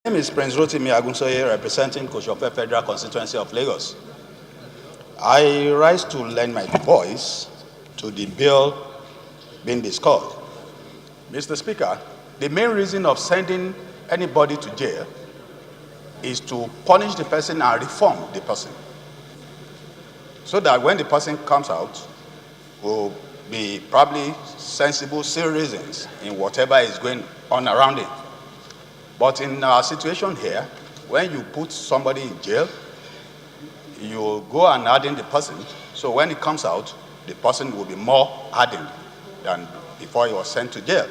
My name is Prince Rotimi Agunsoye, representing Koshope Federal Constituency of Lagos. I rise to lend my voice to the bill being discussed. Mr. Speaker, the main reason of sending anybody to jail is to punish the person and reform the person, so that when the person comes out, will be probably sensible citizens in whatever is going on around him. But in our situation here, when you put somebody in jail, you go and harden the person. So when it comes out, the person will be more hardened than before he was sent to jail.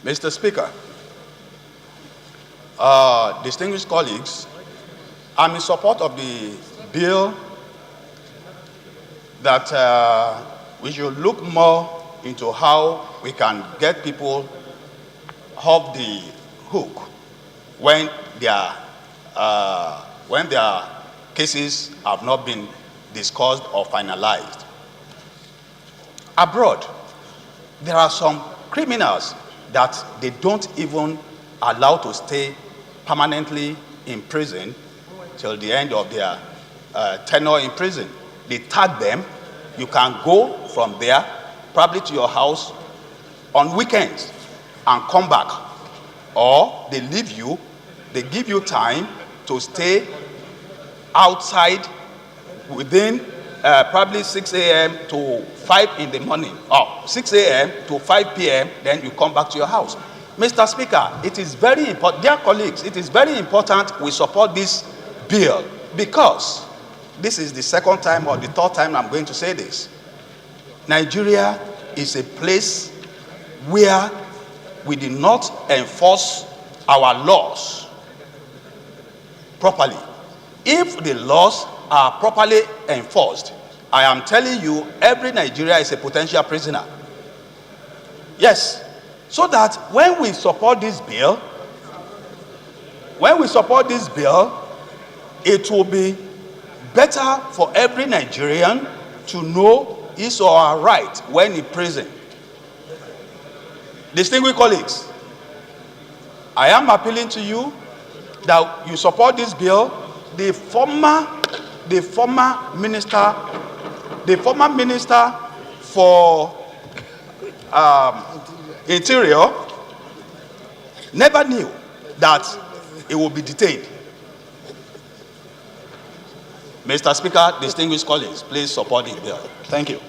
Mr. Speaker, distinguished colleagues, I'm in support of the bill that we should look more into how we can get people off the hook when their cases have not been discussed or finalized. Abroad, there are some criminals that they don't even allow to stay permanently in prison till the end of their tenure in prison. They tag them. You can go from there, probably to your house on weekends and come back. Or they leave you, they give you time to stay outside within probably 6 a.m. to 5 in the morning, or 6 a.m. to 5 p.m., then you come back to your house. Mr. Speaker, it is very important, dear colleagues, it is very important we support this bill, because this is the second time or the third time I'm going to say this. Nigeria is a place where we did not enforce our laws properly. If the laws are properly enforced, I am telling you, every Nigerian is a potential prisoner. Yes. So that when we support this bill, it will be better for every Nigerian to know his or her right when in prison. Distinguished colleagues, I am appealing to you that you support this bill. The former minister for Interior never knew that he would be detained. Mr. Speaker, distinguished colleagues, please support the bill. Thank you.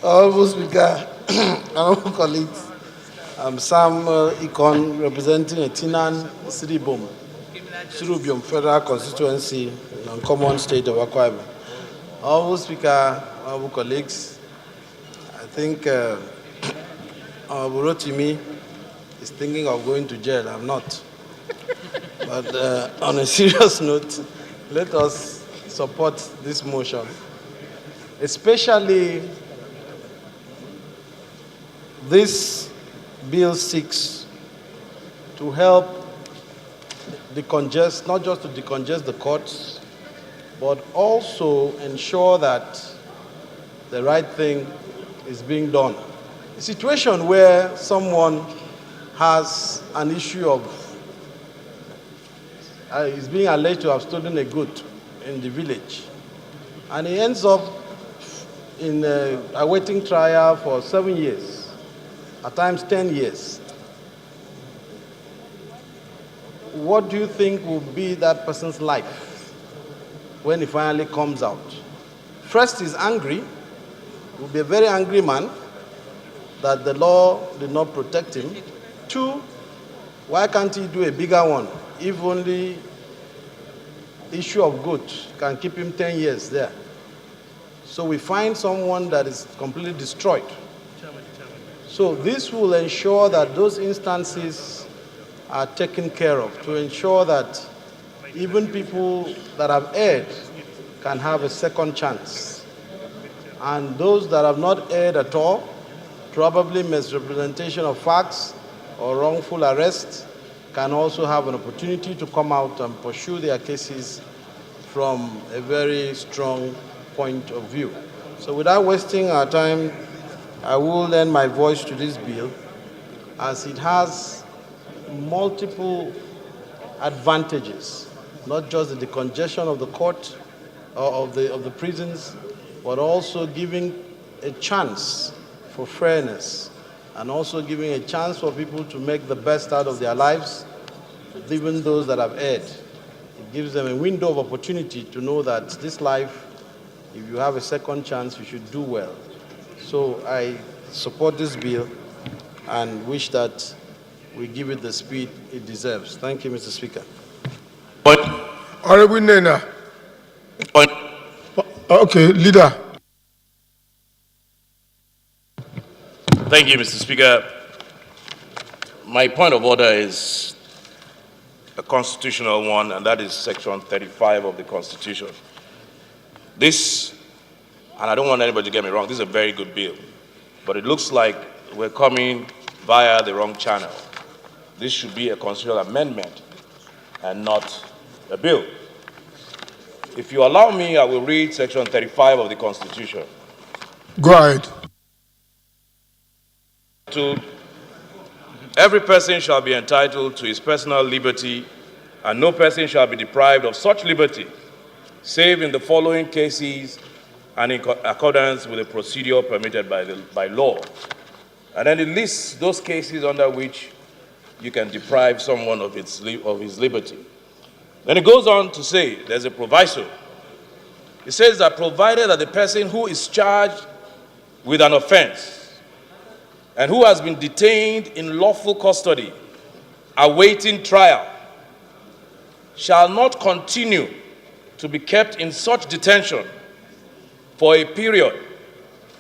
Honorable Speaker, honorable colleagues, I'm Sam Ikon, representing Etinan Surubium Federal Constituency in the common state of Akwa Ibom. Honorable Speaker, honorable colleagues, I think Honorable Rotimi is thinking of going to jail. I'm not. But on a serious note, let us support this motion, especially this bill seeks to help decongest, not just to decongest the courts, but also ensure that the right thing is being done. A situation where someone has an issue of is being alleged to have stolen a goat in the village, and he ends up in awaiting trial for 7 years, at times 10 years. What do you think will be that person's life when he finally comes out? First, he's angry. He will be a very angry man that the law did not protect him. Two, why can't he do a bigger one? If only issue of goat can keep him 10 years there. So we find someone that is completely destroyed. So this will ensure that those instances are taken care of, to ensure that even people that have erred can have a second chance. And those that have not erred at all, probably misrepresentation of facts or wrongful arrest, can also have an opportunity to come out and pursue their cases from a very strong point of view. So without wasting our time, I will lend my voice to this bill as it has multiple advantages, not just the decongestion of the court or of the prisons, but also giving a chance for fairness and also giving a chance for people to make the best out of their lives, even those that have erred. It gives them a window of opportunity to know that this life, if you have a second chance, you should do well. So I support this bill and wish that we give it the speed it deserves. Thank you, Mr. Speaker. Point. Honorable Nena. Point. Okay, leader. Thank you, Mr. Speaker. My point of order is a constitutional one, and that is Section 35 of the Constitution. This, and I don't want anybody to get me wrong, this is a very good bill, but it looks like we're coming via the wrong channel. This should be a constitutional amendment and not a bill. If you allow me, I will read Section 35 of the Constitution. Go ahead. Every person shall be entitled to his personal liberty, and no person shall be deprived of such liberty, save in the following cases and in accordance with the procedure permitted by law. And then it lists those cases under which you can deprive someone of his liberty. Then it goes on to say, there's a proviso. It says that provided that the person who is charged with an offense and who has been detained in lawful custody, awaiting trial, shall not continue to be kept in such detention for a period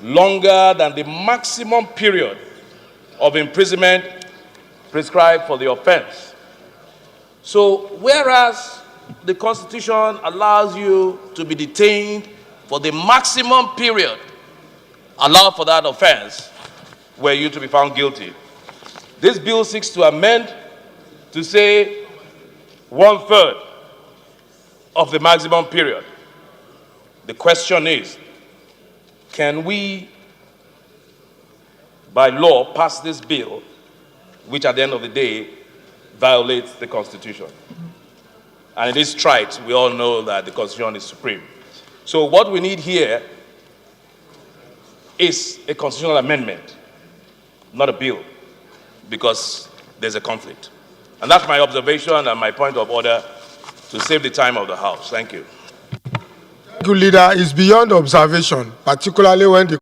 longer than the maximum period of imprisonment prescribed for the offense. So, whereas the Constitution allows you to be detained for the maximum period allowed for that offense, were you to be found guilty, this bill seeks to amend to say 1/3 of the maximum period. The question is, can we, by law, pass this bill, which at the end of the day violates the Constitution? And it is trite. We all know that the Constitution is supreme. So what we need here is a constitutional amendment, not a bill, because there's a conflict. And that's my observation and my point of order to save the time of the House. Thank you. Thank you, leader. It's beyond observation, particularly when the